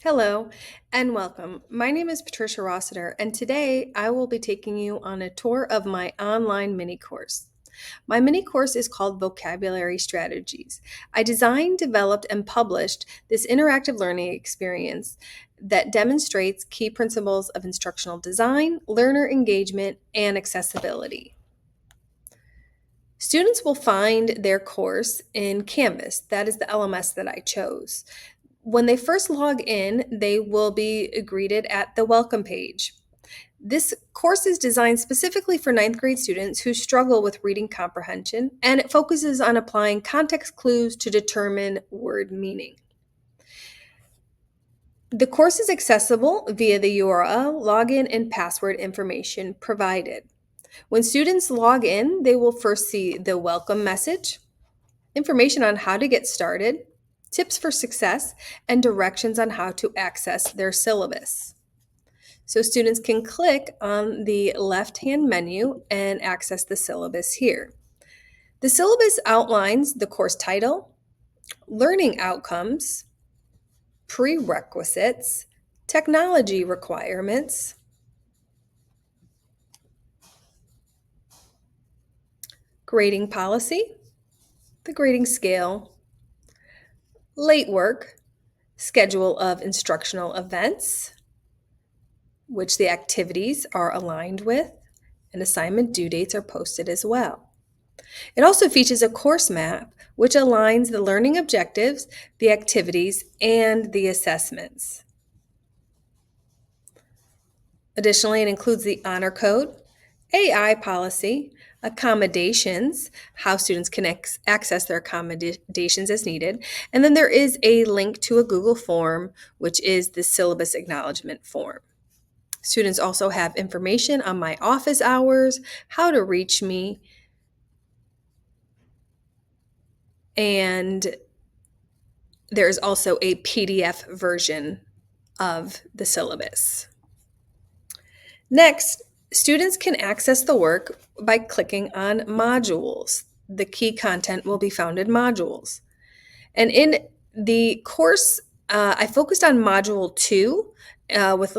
Hello and welcome. My name is Patricia Rossiter, and today I will be taking you on a tour of my online mini course. My mini course is called Vocabulary Strategies. I designed, developed, and published this interactive learning experience that demonstrates key principles of instructional design, learner engagement, and accessibility. Students will find their course in Canvas. That is the LMS that I chose. When they first log in, they will be greeted at the welcome page. This course is designed specifically for ninth grade students who struggle with reading comprehension, and it focuses on applying context clues to determine word meaning. The course is accessible via the URL, login, and password information provided. When students log in, they will first see the welcome message, information on how to get started, tips for success, and directions on how to access their syllabus. So students can click on the left-hand menu and access the syllabus here. The syllabus outlines the course title, learning outcomes, prerequisites, technology requirements, grading policy, the grading scale, late work, schedule of instructional events, which the activities are aligned with, and assignment due dates are posted as well. It also features a course map, which aligns the learning objectives, the activities, and the assessments. Additionally, it includes the honor code, AI policy, accommodations, how students can access their accommodations as needed, and then there is a link to a Google form, which is the syllabus acknowledgement form. Students also have information on my office hours, how to reach me, and there's also a PDF version of the syllabus. Next, students can access the work by clicking on modules. The key content will be found in modules. And in the course, I focused on Module 2 with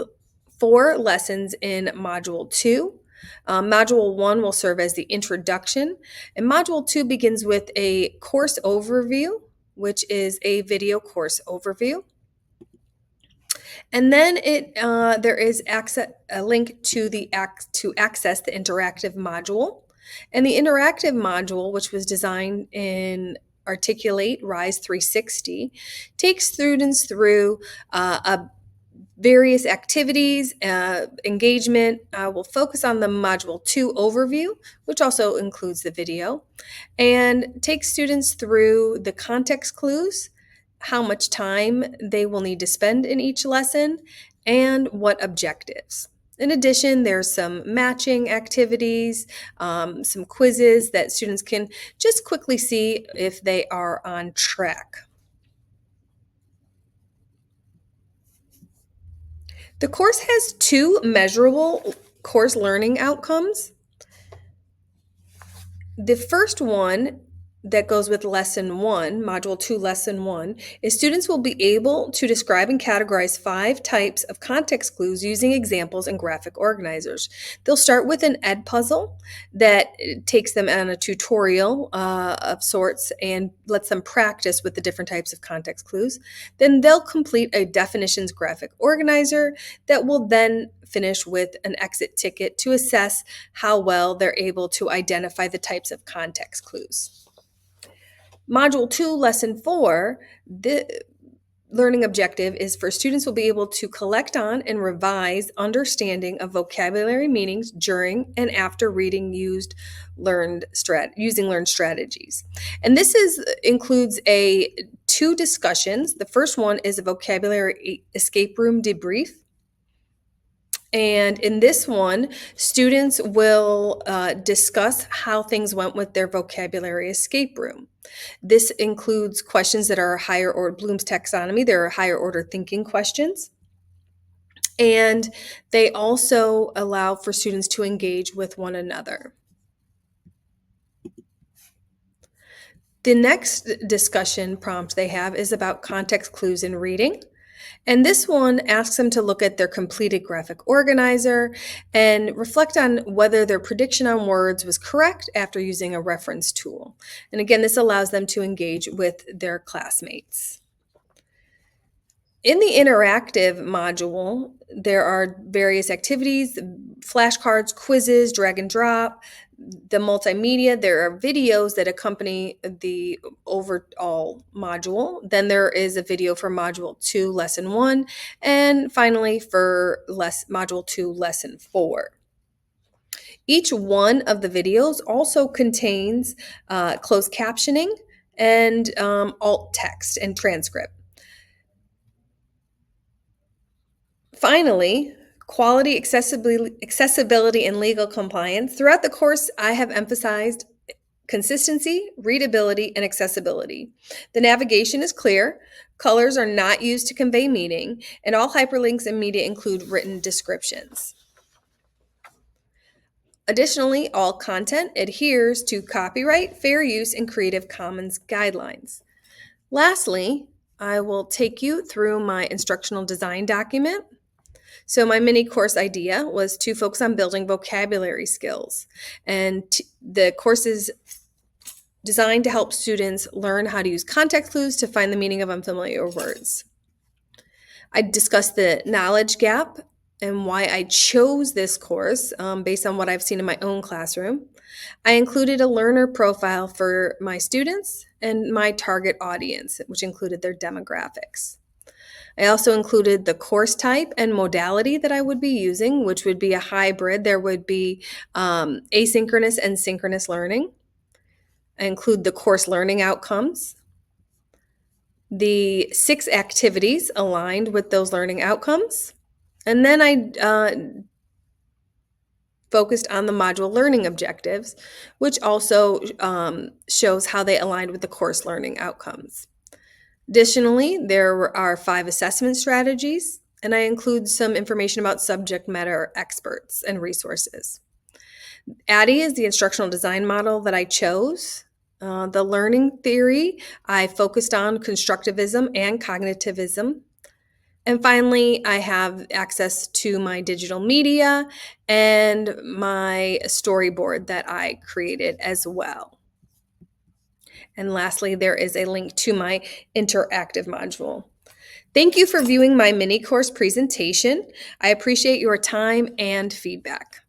4 lessons in Module 2. Module 1 will serve as the introduction, and Module 2 begins with a course overview, which is a video course overview. And then there is a link to access the interactive module. And the interactive module, which was designed in Articulate Rise 360, takes students through various activities, engagement. We'll focus on the Module 2 overview, which also includes the video, and takes students through the context clues, how much time they will need to spend in each lesson, and what objectives. In addition, there's some matching activities, some quizzes that students can just quickly see if they are on track. The course has 2 measurable course learning outcomes. The first one that goes with lesson 1, module 2, lesson 1, is students will be able to describe and categorize 5 types of context clues using examples and graphic organizers. They'll start with an ed puzzle that takes them on a tutorial of sorts and lets them practice with the different types of context clues. Then they'll complete a definitions graphic organizer that will then finish with an exit ticket to assess how well they're able to identify the types of context clues. Module 2, Lesson 4, the learning objective is for students will be able to collect on and revise understanding of vocabulary meanings during and after reading using learned strategies. And this includes 2 discussions. The first one is a vocabulary escape room debrief. And in this one, students will discuss how things went with their vocabulary escape room. This includes questions that are higher order Bloom's taxonomy. There are higher order thinking questions. And they also allow for students to engage with one another. The next discussion prompt they have is about context clues in reading. And this one asks them to look at their completed graphic organizer and reflect on whether their prediction on words was correct after using a reference tool. And again, this allows them to engage with their classmates. In the interactive module, there are various activities, flashcards, quizzes, drag and drop, the multimedia. There are videos that accompany the overall module. Then there is a video for Module 2, Lesson 1, and finally for Module 2, Lesson 4. Each one of the videos also contains closed captioning and alt text and transcript. Finally, quality, accessibility, and legal compliance. Throughout the course, I have emphasized consistency, readability, and accessibility. The navigation is clear, colors are not used to convey meaning, and all hyperlinks and media include written descriptions. Additionally, all content adheres to copyright, fair use, and Creative Commons guidelines. Lastly, I will take you through my instructional design document. So my mini course idea was to focus on building vocabulary skills, and the course is designed to help students learn how to use context clues to find the meaning of unfamiliar words. I discussed the knowledge gap and why I chose this course based on what I've seen in my own classroom. I included a learner profile for my students and my target audience, which included their demographics. I also included the course type and modality that I would be using, which would be a hybrid. There would be asynchronous and synchronous learning. I include the course learning outcomes, the 6 activities aligned with those learning outcomes, and then I focused on the module learning objectives, which also shows how they aligned with the course learning outcomes. Additionally, there are 5 assessment strategies, and I include some information about subject matter experts and resources. ADDIE is the instructional design model that I chose. The learning theory, I focused on constructivism and cognitivism. And finally, I have access to my digital media and my storyboard that I created as well. And lastly, there is a link to my interactive module. Thank you for viewing my mini course presentation. I appreciate your time and feedback.